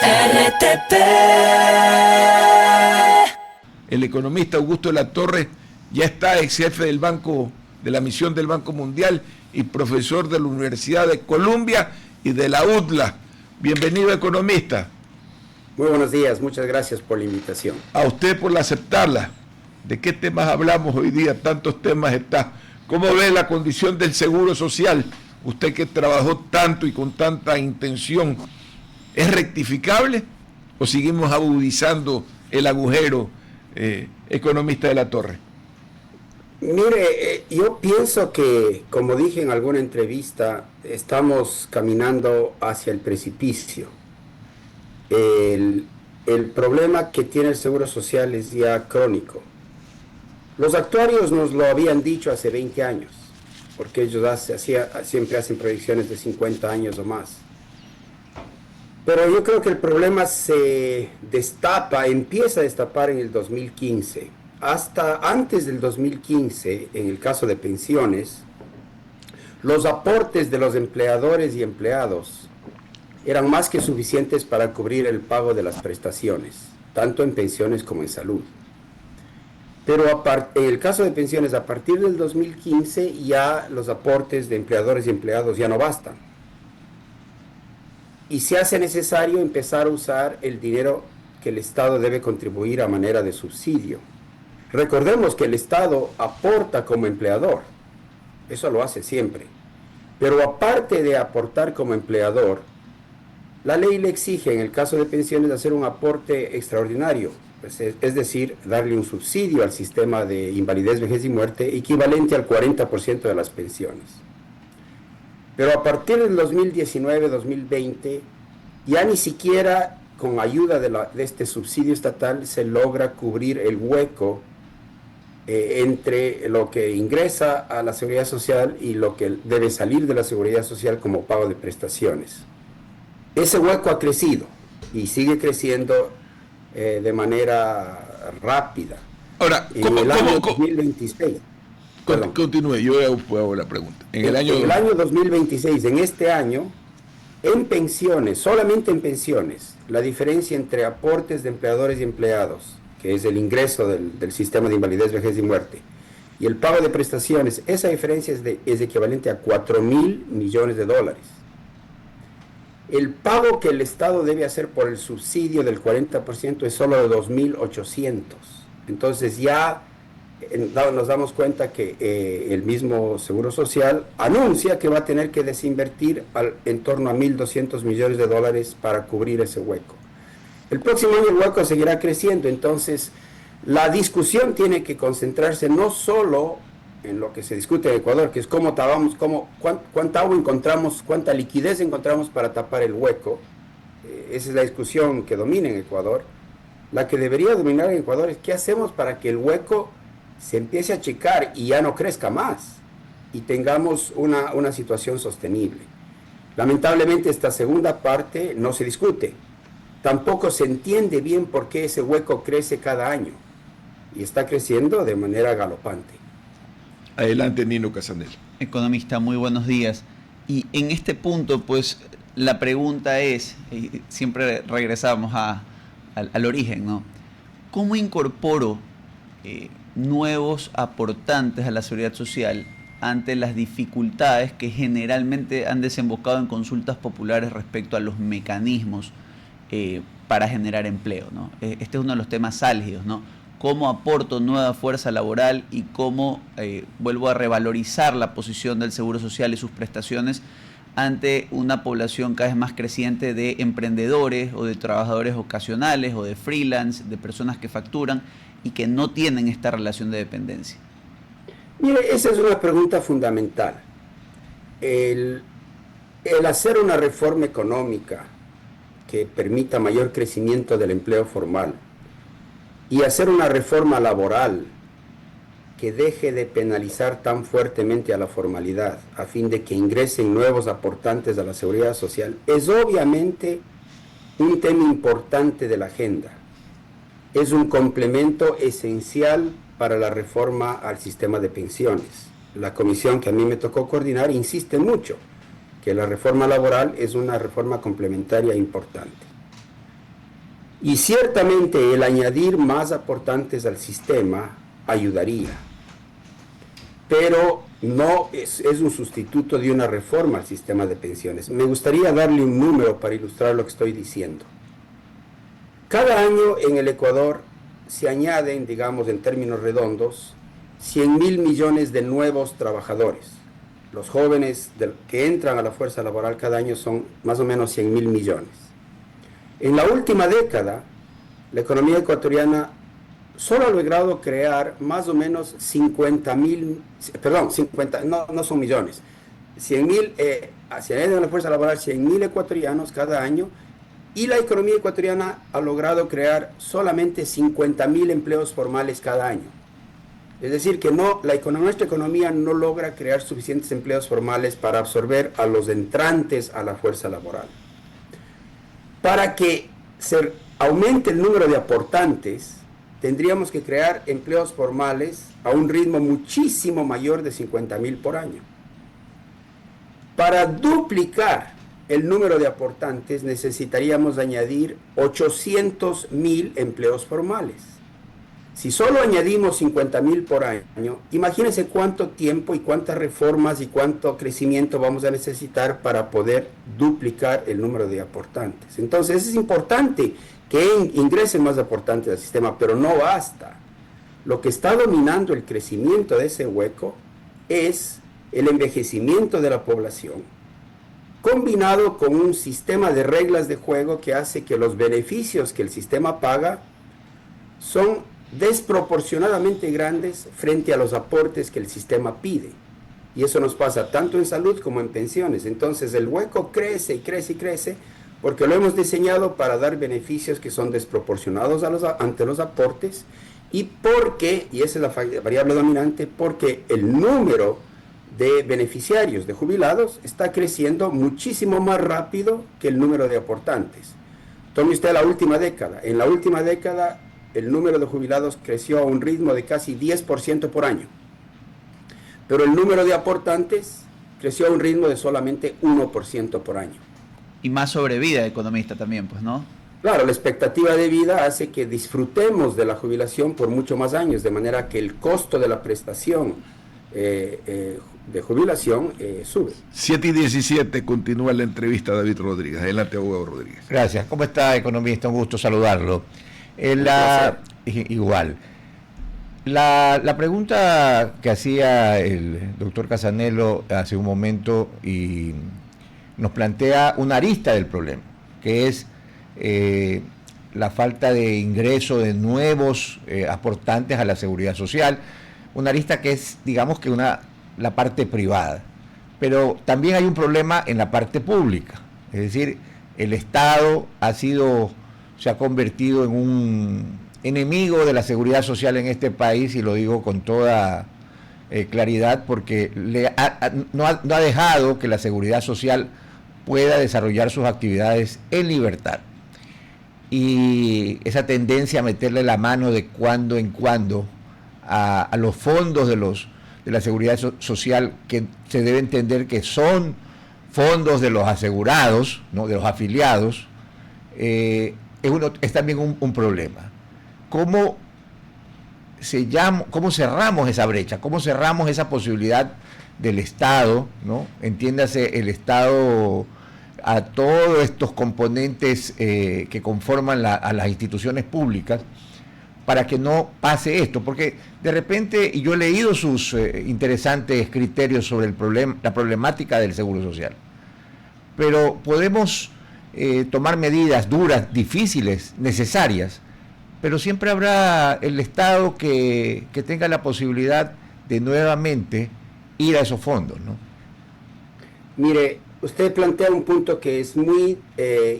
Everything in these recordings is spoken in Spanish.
RTP. El economista Augusto de la Torre ya está ex jefe del Banco, de la misión del Banco Mundial y profesor de la Universidad de Columbia y de la UDLA. Bienvenido, economista. Muy buenos días, muchas gracias por la invitación. A usted por aceptarla. ¿De qué temas hablamos hoy día? Tantos temas está. ¿Cómo ve la condición del seguro social? Usted que trabajó tanto y con tanta intención, ¿es rectificable o seguimos agudizando el agujero, economista de la Torre? Mire, yo pienso que, como dije en alguna entrevista, estamos caminando hacia el precipicio. El problema que tiene el Seguro Social es ya crónico. Los actuarios nos lo habían dicho hace 20 años, porque ellos siempre hacen predicciones de 50 años o más. Pero yo creo que el problema se empieza a destapar en el 2015. Hasta antes del 2015, en el caso de pensiones, los aportes de los empleadores y empleados eran más que suficientes para cubrir el pago de las prestaciones, tanto en pensiones como en salud. Pero en el caso de pensiones, a partir del 2015, ya los aportes de empleadores y empleados ya no bastan. Y se hace necesario empezar a usar el dinero que el Estado debe contribuir a manera de subsidio. Recordemos que el Estado aporta como empleador, eso lo hace siempre. Pero aparte de aportar como empleador, la ley le exige en el caso de pensiones hacer un aporte extraordinario, es decir, darle un subsidio al sistema de invalidez, vejez y muerte equivalente al 40% de las pensiones. Pero a partir del 2019-2020, ya ni siquiera con ayuda de este subsidio estatal se logra cubrir el hueco entre lo que ingresa a la Seguridad Social y lo que debe salir de la Seguridad Social como pago de prestaciones. Ese hueco ha crecido y sigue creciendo de manera rápida. Ahora, en el año 2026. Continúe, yo hago la pregunta. En el año 2026, en este año, en pensiones, solamente en pensiones, la diferencia entre aportes de empleadores y empleados, que es el ingreso del sistema de invalidez, vejez y muerte, y el pago de prestaciones, esa diferencia es equivalente a 4.000 millones de dólares. El pago que el Estado debe hacer por el subsidio del 40% es solo de 2.800. Entonces ya nos damos cuenta que el mismo Seguro Social anuncia que va a tener que desinvertir en torno a 1.200 millones de dólares para cubrir ese hueco. El próximo año el hueco seguirá creciendo, entonces la discusión tiene que concentrarse no solo en lo que se discute en Ecuador, que es cuánta agua encontramos, cuánta liquidez encontramos para tapar el hueco. Esa es la discusión que domina en Ecuador. La que debería dominar en Ecuador es qué hacemos para que el hueco se empiece a achicar y ya no crezca más y tengamos una situación sostenible. Lamentablemente esta segunda parte no se discute. Tampoco se entiende bien por qué ese hueco crece cada año y está creciendo de manera galopante. Adelante, Nino Casanel. Economista, muy buenos días. Y en este punto, pues, la pregunta es, y siempre regresamos al origen, ¿no? ¿Cómo incorporo nuevos aportantes a la seguridad social ante las dificultades que generalmente han desembocado en consultas populares respecto a los mecanismos para generar empleo, ¿no? Este es uno de los temas álgidos, ¿no? ¿Cómo aporto nueva fuerza laboral y cómo vuelvo a revalorizar la posición del Seguro Social y sus prestaciones ante una población cada vez más creciente de emprendedores o de trabajadores ocasionales o de freelance, de personas que facturan y que no tienen esta relación de dependencia? Mire, esa es una pregunta fundamental. El hacer una reforma económica que permita mayor crecimiento del empleo formal y hacer una reforma laboral que deje de penalizar tan fuertemente a la formalidad a fin de que ingresen nuevos aportantes a la seguridad social es obviamente un tema importante de la agenda. Es un complemento esencial para la reforma al sistema de pensiones. La comisión que a mí me tocó coordinar insiste mucho que la reforma laboral es una reforma complementaria importante. Y ciertamente el añadir más aportantes al sistema ayudaría, pero no es un sustituto de una reforma al sistema de pensiones. Me gustaría darle un número para ilustrar lo que estoy diciendo. Cada año en el Ecuador se añaden, digamos en términos redondos, 100.000 millones de nuevos trabajadores. Los jóvenes que entran a la fuerza laboral cada año son más o menos 100.000 millones. En la última década, la economía ecuatoriana solo ha logrado crear más o menos 50.000, no son millones, 100.000, se añaden a la fuerza laboral 100.000 ecuatorianos cada año, y la economía ecuatoriana ha logrado crear solamente 50.000 empleos formales cada año. Es decir, que nuestra economía no logra crear suficientes empleos formales para absorber a los entrantes a la fuerza laboral. Para que se aumente el número de aportantes, tendríamos que crear empleos formales a un ritmo muchísimo mayor de 50.000 por año. Para duplicar el número de aportantes necesitaríamos añadir 800.000 empleos formales. Si solo añadimos 50.000 por año, imagínense cuánto tiempo y cuántas reformas y cuánto crecimiento vamos a necesitar para poder duplicar el número de aportantes. Entonces es importante que ingresen más aportantes al sistema, pero no basta. Lo que está dominando el crecimiento de ese hueco es el envejecimiento de la población, combinado con un sistema de reglas de juego que hace que los beneficios que el sistema paga son desproporcionadamente grandes frente a los aportes que el sistema pide. Y eso nos pasa tanto en salud como en pensiones. Entonces el hueco crece y crece y crece porque lo hemos diseñado para dar beneficios que son desproporcionados ante los aportes, y porque, y esa es la variable dominante, porque el número de beneficiarios, de jubilados, está creciendo muchísimo más rápido que el número de aportantes. Tome usted la última década. En la última década el número de jubilados creció a un ritmo de casi 10% por año, pero el número de aportantes creció a un ritmo de solamente 1% por año. Y más sobrevida, economista también, pues, ¿no? Claro, la expectativa de vida hace que disfrutemos de la jubilación por muchos más años, de manera que el costo de la prestación de jubilación sube. 7:17, continúa la entrevista a David Rodríguez. Adelante, abogado Rodríguez. Gracias. ¿Cómo está, economista? Un gusto saludarlo. Igual. La pregunta que hacía el doctor Casanello hace un momento y nos plantea una arista del problema, que es la falta de ingreso de nuevos aportantes a la seguridad social, una arista que es, digamos que la parte privada, pero también hay un problema en la parte pública, es decir, el Estado se ha convertido en un enemigo de la seguridad social en este país, y lo digo con toda claridad, porque no ha dejado que la seguridad social pueda desarrollar sus actividades en libertad. Y esa tendencia a meterle la mano de cuando en cuando a los fondos de la seguridad social, que se debe entender que son fondos de los asegurados, ¿no?, de los afiliados, es también un problema. ¿Cómo cerramos esa brecha? ¿Cómo cerramos esa posibilidad del Estado, ¿no? Entiéndase, el Estado a todos estos componentes que conforman a las instituciones públicas, para que no pase esto? Porque de repente, y yo he leído sus interesantes criterios sobre la problemática del seguro social, pero podemos tomar medidas duras, difíciles, necesarias, pero siempre habrá el Estado que tenga la posibilidad de nuevamente ir a esos fondos, ¿no? Mire, usted plantea un punto que es muy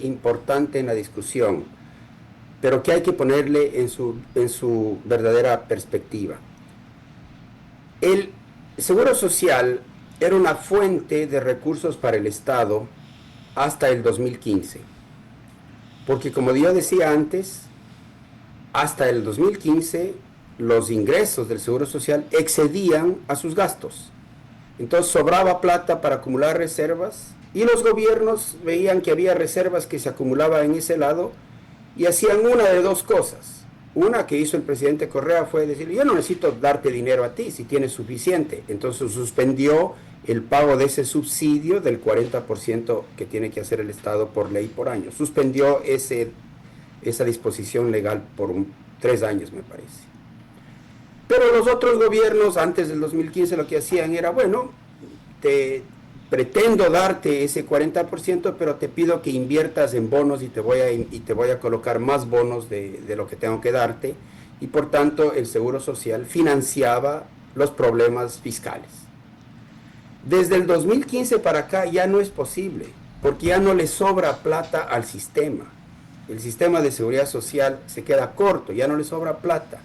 importante en la discusión, pero que hay que ponerle en su verdadera perspectiva. El seguro social era una fuente de recursos para el Estado hasta el 2015, porque, como yo decía antes, hasta el 2015 los ingresos del seguro social excedían a sus gastos. Entonces sobraba plata para acumular reservas, y los gobiernos veían que había reservas que se acumulaban en ese lado y hacían una de dos cosas. Una que hizo el presidente Correa fue decir, yo no necesito darte dinero a ti si tienes suficiente. Entonces suspendió el pago de ese subsidio del 40% que tiene que hacer el Estado por ley por año. Suspendió esa disposición legal por 3 años, me parece. Pero los otros gobiernos antes del 2015 lo que hacían era, bueno, te pretendo darte ese 40%, pero te pido que inviertas en bonos y te voy a colocar más bonos de lo que tengo que darte. Y por tanto el Seguro Social financiaba los problemas fiscales. Desde el 2015 para acá ya no es posible, porque ya no le sobra plata al sistema. El sistema de seguridad social se queda corto, ya no le sobra plata.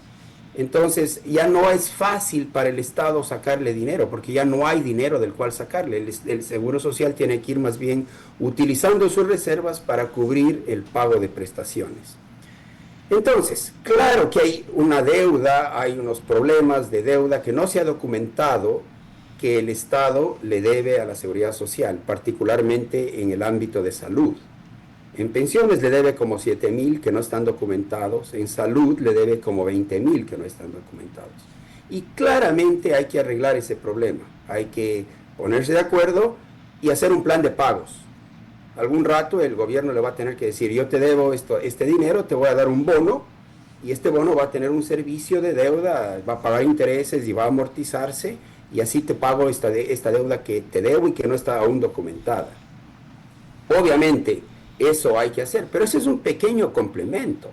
Entonces ya no es fácil para el Estado sacarle dinero, porque ya no hay dinero del cual sacarle. El Seguro Social tiene que ir más bien utilizando sus reservas para cubrir el pago de prestaciones. Entonces, claro que hay una deuda, hay unos problemas de deuda que no se ha documentado que el Estado le debe a la seguridad social, particularmente en el ámbito de salud. En pensiones le debe como 7.000 que no están documentados, en salud le debe como 20.000 que no están documentados. Y claramente hay que arreglar ese problema, hay que ponerse de acuerdo y hacer un plan de pagos. Algún rato el gobierno le va a tener que decir, yo te debo este dinero, te voy a dar un bono, y este bono va a tener un servicio de deuda, va a pagar intereses y va a amortizarse, y así te pago esta deuda que te debo y que no está aún documentada. Obviamente, eso hay que hacer, pero eso es un pequeño complemento.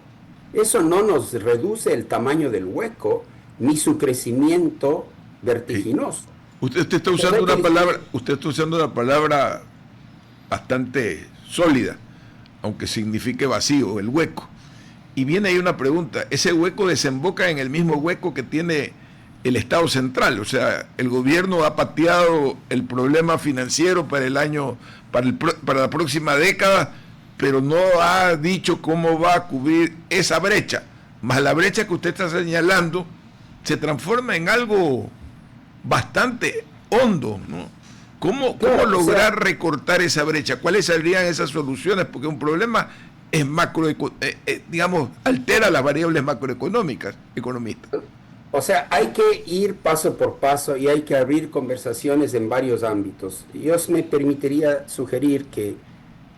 Eso no nos reduce el tamaño del hueco, ni su crecimiento vertiginoso. Sí. Usted está usando una palabra bastante sólida, aunque signifique vacío, el hueco. Y viene ahí una pregunta, ese hueco desemboca en el mismo hueco que tiene el Estado central, o sea, el gobierno ha pateado el problema financiero para la próxima década, pero no ha dicho cómo va a cubrir esa brecha, más la brecha que usted está señalando se transforma en algo bastante hondo, ¿no? ¿Cómo lograr recortar esa brecha? ¿Cuáles serían esas soluciones? Porque un problema es altera las variables macroeconómicas, economistas. O sea, hay que ir paso por paso y hay que abrir conversaciones en varios ámbitos. Yo me permitiría sugerir que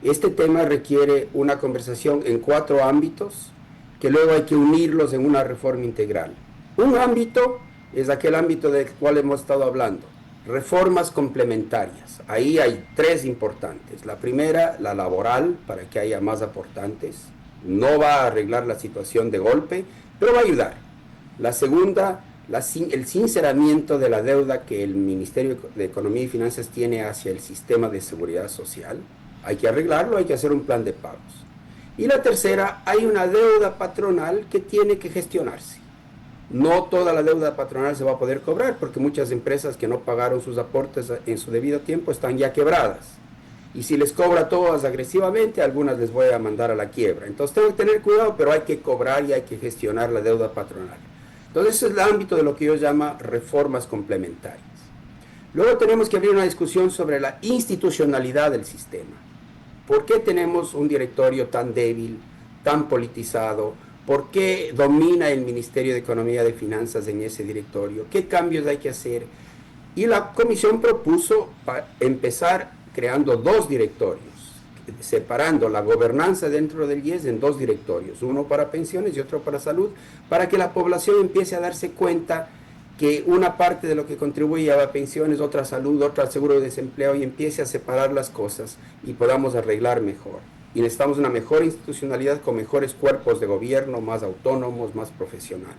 este tema requiere una conversación en 4 ámbitos, que luego hay que unirlos en una reforma integral. Un ámbito es aquel ámbito del cual hemos estado hablando, reformas complementarias. Ahí hay 3 importantes. La primera, la laboral, para que haya más aportantes. No va a arreglar la situación de golpe, pero va a ayudar. La segunda, el sinceramiento de la deuda que el Ministerio de Economía y Finanzas tiene hacia el sistema de seguridad social. Hay que arreglarlo, hay que hacer un plan de pagos. Y la tercera, hay una deuda patronal que tiene que gestionarse. No toda la deuda patronal se va a poder cobrar, porque muchas empresas que no pagaron sus aportes en su debido tiempo están ya quebradas. Y si les cobra todas agresivamente, algunas les voy a mandar a la quiebra. Entonces tengo que tener cuidado, pero hay que cobrar y hay que gestionar la deuda patronal. Entonces ese es el ámbito de lo que yo llamo reformas complementarias. Luego tenemos que abrir una discusión sobre la institucionalidad del sistema. ¿Por qué tenemos un directorio tan débil, tan politizado? ¿Por qué domina el Ministerio de Economía y Finanzas en ese directorio? ¿Qué cambios hay que hacer? Y la comisión propuso empezar creando 2 directorios, separando la gobernanza dentro del IES en 2 directorios, uno para pensiones y otro para salud, para que la población empiece a darse cuenta que una parte de lo que contribuye a pensiones, otra salud, otra seguro de desempleo, y empiece a separar las cosas y podamos arreglar mejor. Y necesitamos una mejor institucionalidad con mejores cuerpos de gobierno, más autónomos, más profesionales.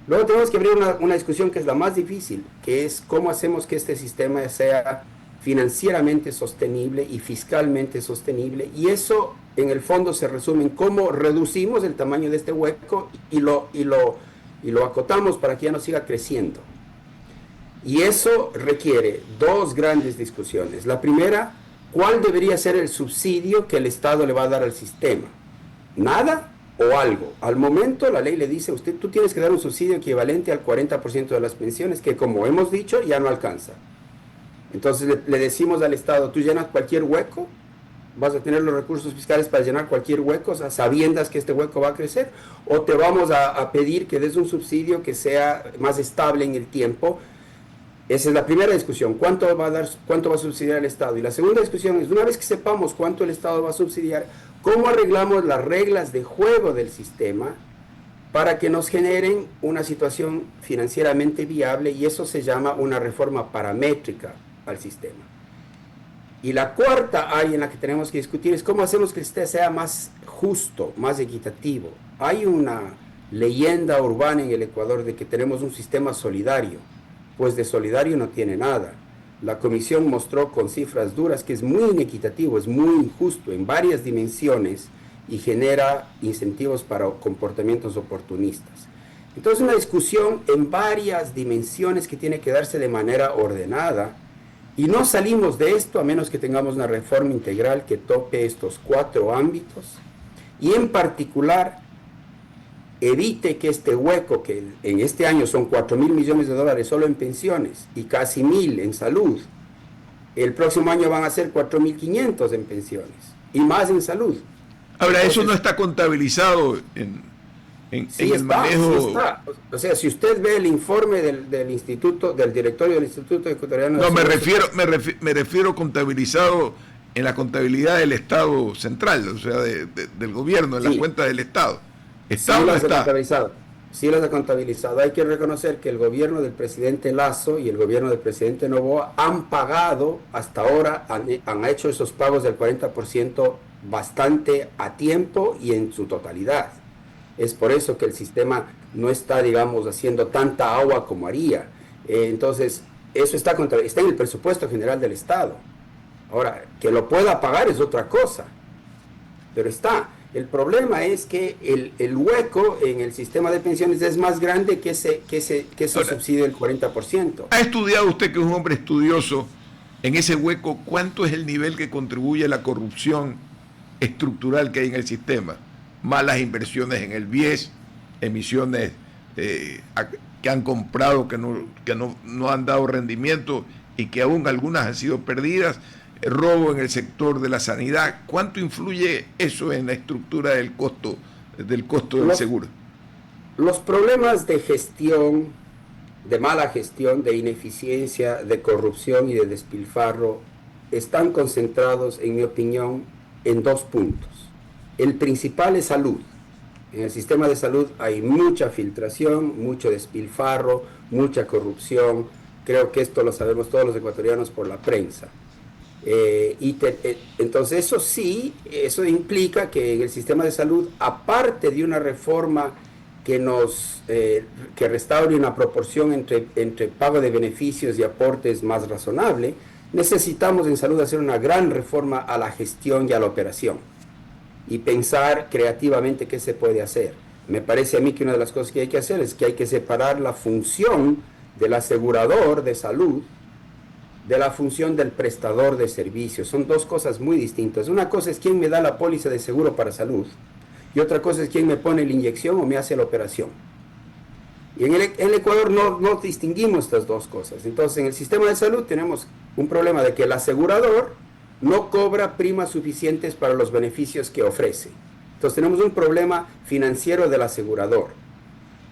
Luego tenemos que abrir una discusión que es la más difícil, que es cómo hacemos que este sistema sea financieramente sostenible y fiscalmente sostenible, y eso en el fondo se resume en cómo reducimos el tamaño de este hueco y lo acotamos para que ya no siga creciendo. Y eso requiere 2 grandes discusiones. La primera, ¿cuál debería ser el subsidio que el Estado le va a dar al sistema? ¿Nada o algo? Al momento la ley le dice, tú tienes que dar un subsidio equivalente al 40% de las pensiones, que como hemos dicho ya no alcanza. Entonces le decimos al Estado, tú llenas cualquier hueco vas a tener los recursos fiscales para llenar cualquier hueco, sabiendas que este hueco va a crecer, o te vamos a pedir que des un subsidio que sea más estable en el tiempo. Esa es la primera discusión, cuánto va a subsidiar el Estado. Y la segunda discusión es, una vez que sepamos cuánto el Estado va a subsidiar, ¿cómo arreglamos las reglas de juego del sistema para que nos generen una situación financieramente viable? Y eso se llama una reforma paramétrica al sistema. Y la cuarta área en la que tenemos que discutir es cómo hacemos que el sistema sea más justo, más equitativo. Hay una leyenda urbana en el Ecuador de que tenemos un sistema solidario, pues de solidario no tiene nada. La comisión mostró con cifras duras que es muy inequitativo, es muy injusto en varias dimensiones y genera incentivos para comportamientos oportunistas. Entonces, una discusión en varias dimensiones que tiene que darse de manera ordenada. Y no salimos de esto a menos que tengamos una reforma integral que tope estos 4 ámbitos y en particular evite que este hueco, que en este año son 4.000 millones de dólares solo en pensiones y casi 1.000 en salud, el próximo año van a ser 4.500 en pensiones y más en salud. Ahora, entonces, eso no está contabilizado en el manejo. Sí está. O sea, si usted ve el informe del instituto, del directorio del Instituto Ecuatoriano de No, Salud, me refiero contabilizado en la contabilidad del Estado central, o sea, del gobierno, en las cuentas del Estado. ¿Está o no está? Sí las ha contabilizado. Hay que reconocer que el gobierno del presidente Lasso y el gobierno del presidente Noboa han pagado, hasta ahora, han hecho esos pagos del 40% bastante a tiempo y en su totalidad. Es por eso que el sistema no está, digamos, haciendo tanta agua como haría. Entonces, eso está en el presupuesto general del Estado. Ahora, que lo pueda pagar es otra cosa, pero está. El problema es que el hueco en el sistema de pensiones es más grande que ese subsidio del 40%. ¿Ha estudiado usted, que es un hombre estudioso, en ese hueco, cuánto es el nivel que contribuye a la corrupción estructural que hay en el sistema? Malas inversiones en el BIES, emisiones que han comprado que no han dado rendimiento y que aún algunas han sido perdidas, robo en el sector de la sanidad. ¿Cuánto influye eso en la estructura del costo del seguro? Los problemas de gestión, de mala gestión, de ineficiencia, de corrupción y de despilfarro están concentrados, en mi opinión, en 2 puntos. El principal es salud. En el sistema de salud hay mucha filtración, mucho despilfarro, mucha corrupción. Creo que esto lo sabemos todos los ecuatorianos por la prensa. Entonces eso implica que en el sistema de salud, aparte de una reforma que restaure una proporción entre pago de beneficios y aportes más razonable, necesitamos en salud hacer una gran reforma a la gestión y a la operación y pensar creativamente qué se puede hacer. Me parece a mí que una de las cosas que hay que hacer es que hay que separar la función del asegurador de salud de la función del prestador de servicios. Son 2 cosas muy distintas. Una cosa es quién me da la póliza de seguro para salud y otra cosa es quién me pone la inyección o me hace la operación. Y en el Ecuador no distinguimos estas 2 cosas. Entonces, en el sistema de salud tenemos un problema de que el asegurador no cobra primas suficientes para los beneficios que ofrece. Entonces, tenemos un problema financiero del asegurador.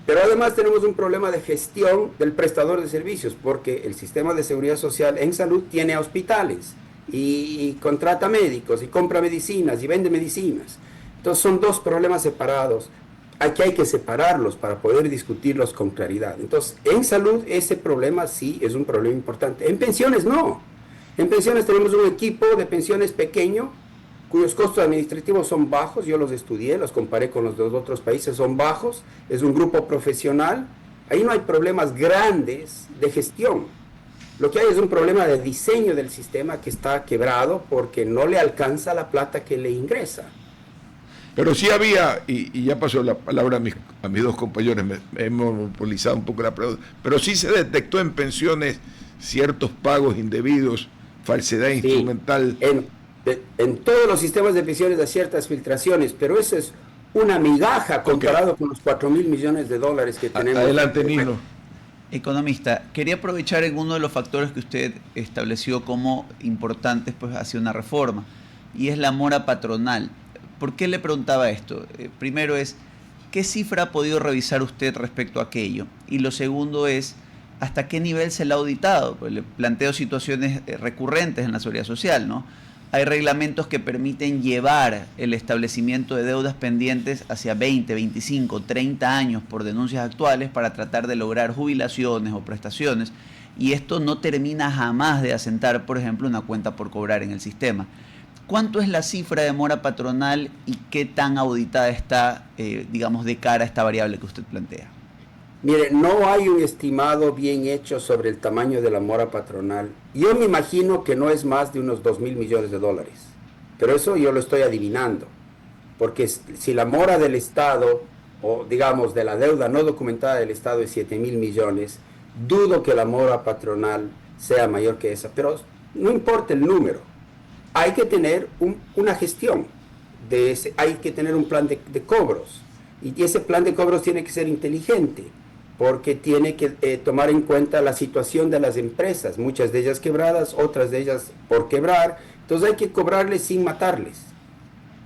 Pero además tenemos un problema de gestión del prestador de servicios, porque el sistema de seguridad social en salud tiene hospitales y contrata médicos y compra medicinas y vende medicinas. Entonces son 2 problemas separados. Aquí hay que separarlos para poder discutirlos con claridad. Entonces, en salud ese problema sí es un problema importante. En pensiones no. En pensiones tenemos un equipo de pensiones pequeño, cuyos costos administrativos son bajos. Yo los estudié, los comparé con los de los otros países, son bajos. Es un grupo profesional. Ahí no hay problemas grandes de gestión. Lo que hay es un problema de diseño del sistema que está quebrado porque no le alcanza la plata que le ingresa. Pero sí había, y ya pasó la palabra a mis 2 compañeros, me he monopolizado un poco la pregunta, pero sí se detectó en pensiones ciertos pagos indebidos, falsedad instrumental. En todos los sistemas de pensiones hay ciertas filtraciones, pero eso es una migaja comparado con los 4.000 millones de dólares que tenemos. Adelante, Nino. Economista, quería aprovechar en uno de los factores que usted estableció como importantes pues, hacia una reforma. y es la mora patronal. ¿Por qué le preguntaba esto? Primero es, ¿qué cifra ha podido revisar usted respecto a aquello? Y lo segundo es, ¿hasta qué nivel se le ha auditado? Pues le planteo situaciones recurrentes en la seguridad social, ¿no? Hay reglamentos que permiten llevar el establecimiento de deudas pendientes hacia 20, 25, 30 años por denuncias actuales para tratar de lograr jubilaciones o prestaciones, y esto no termina jamás de asentar, por ejemplo, una cuenta por cobrar en el sistema. ¿Cuánto es la cifra de mora patronal y qué tan auditada está, digamos, de cara a esta variable que usted plantea? Mire, no hay un estimado bien hecho sobre el tamaño de la mora patronal. Yo me imagino que no es más de unos 2.000 millones de dólares. Pero eso yo lo estoy adivinando. Porque si la mora del Estado, o digamos de la deuda no documentada del Estado es 7.000 millones, dudo que la mora patronal sea mayor que esa. Pero no importa el número. Hay que tener una gestión. Hay que tener un plan de cobros. Y ese plan de cobros tiene que ser inteligente, porque tiene que tomar en cuenta la situación de las empresas, muchas de ellas quebradas, otras de ellas por quebrar. Entonces hay que cobrarles sin matarles.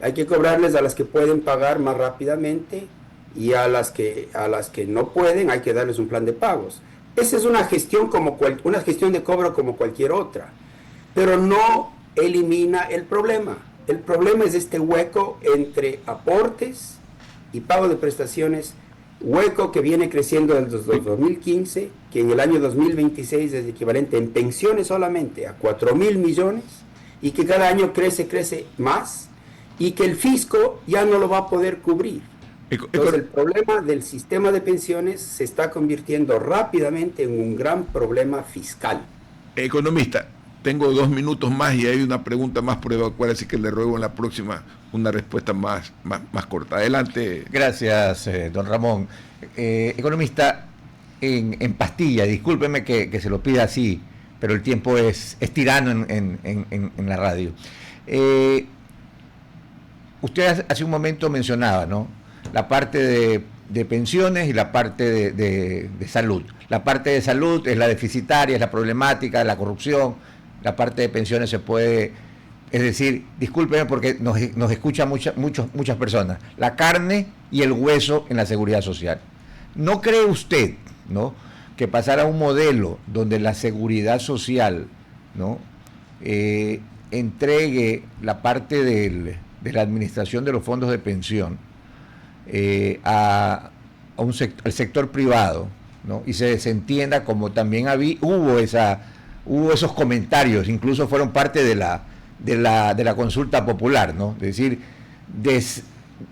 Hay que cobrarles a las que pueden pagar más rápidamente, y a las que no pueden hay que darles un plan de pagos. Esa es una gestión una gestión de cobro como cualquier otra, pero no elimina el problema. El problema es este hueco entre aportes y pago de prestaciones, hueco que viene creciendo desde 2015, que en el año 2026 es equivalente en pensiones solamente a 4.000 millones, y que cada año crece más, y que el fisco ya no lo va a poder cubrir. Entonces el problema del sistema de pensiones se está convirtiendo rápidamente en un gran problema fiscal. Economista, tengo 2 minutos más y hay una pregunta más por evacuar, así que le ruego en la próxima una respuesta más corta. Adelante. Gracias, don Ramón. Economista, en pastilla, discúlpeme que se lo pida así, pero el tiempo es tirano en la radio. Usted hace un momento mencionaba, ¿no?, la parte de pensiones y la parte de salud. La parte de salud es la deficitaria, es la problemática, la corrupción. La parte de pensiones se puede, es decir, discúlpeme porque nos escuchan muchas personas, la carne y el hueso en la seguridad social. ¿No cree usted, ¿no?, que pasar a un modelo donde la seguridad social, ¿no?, entregue la parte de la administración de los fondos de pensión al sector privado, ¿no?, y se desentienda, como también hubo esos comentarios, incluso fueron parte de la consulta popular, ¿no?, es decir,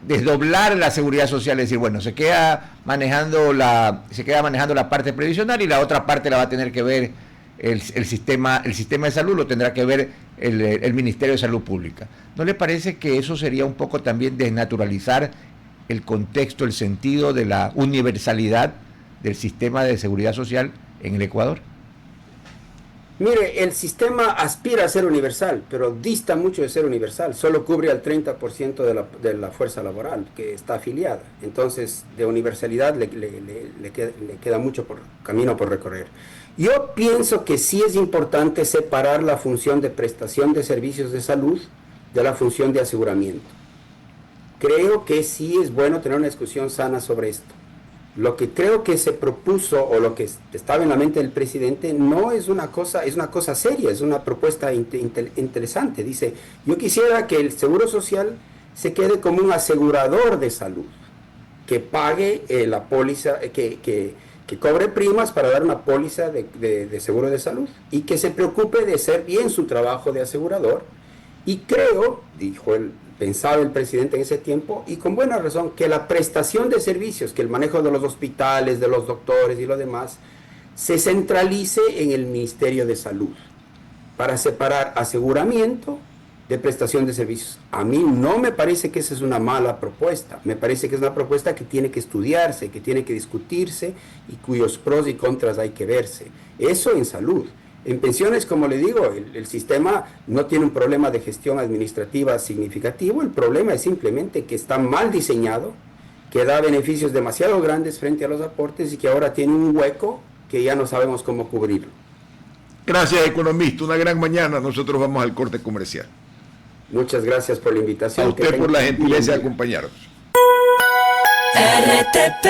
desdoblar la seguridad social, es decir, bueno, se queda manejando la parte previsional y la otra parte la va a tener que ver el sistema de salud, lo tendrá que ver el Ministerio de Salud Pública. ¿No le parece que eso sería un poco también desnaturalizar el contexto, el sentido de la universalidad del sistema de seguridad social en el Ecuador? Mire, el sistema aspira a ser universal, pero dista mucho de ser universal. Solo cubre al 30% de la fuerza laboral que está afiliada. Entonces, de universalidad le queda mucho camino por recorrer. Yo pienso que sí es importante separar la función de prestación de servicios de salud de la función de aseguramiento. Creo que sí es bueno tener una discusión sana sobre esto. Lo que creo que se propuso, o lo que estaba en la mente del presidente, no es una cosa, es una cosa seria, es una propuesta interesante. Dice, yo quisiera que el Seguro Social se quede como un asegurador de salud, que pague la póliza, que cobre primas para dar una póliza de seguro de salud, y que se preocupe de hacer bien su trabajo de asegurador. Y creo, pensaba el presidente en ese tiempo, y con buena razón, que la prestación de servicios, que el manejo de los hospitales, de los doctores y lo demás, se centralice en el Ministerio de Salud, para separar aseguramiento de prestación de servicios. A mí no me parece que esa es una mala propuesta, me parece que es una propuesta que tiene que estudiarse, que tiene que discutirse, y cuyos pros y contras hay que verse. Eso en salud. En pensiones, como le digo, el sistema no tiene un problema de gestión administrativa significativo, el problema es simplemente que está mal diseñado, que da beneficios demasiado grandes frente a los aportes y que ahora tiene un hueco que ya no sabemos cómo cubrirlo. Gracias, economista. Una gran mañana. Nosotros vamos al corte comercial. Muchas gracias por la invitación. A usted por la gentileza de acompañarnos. RTP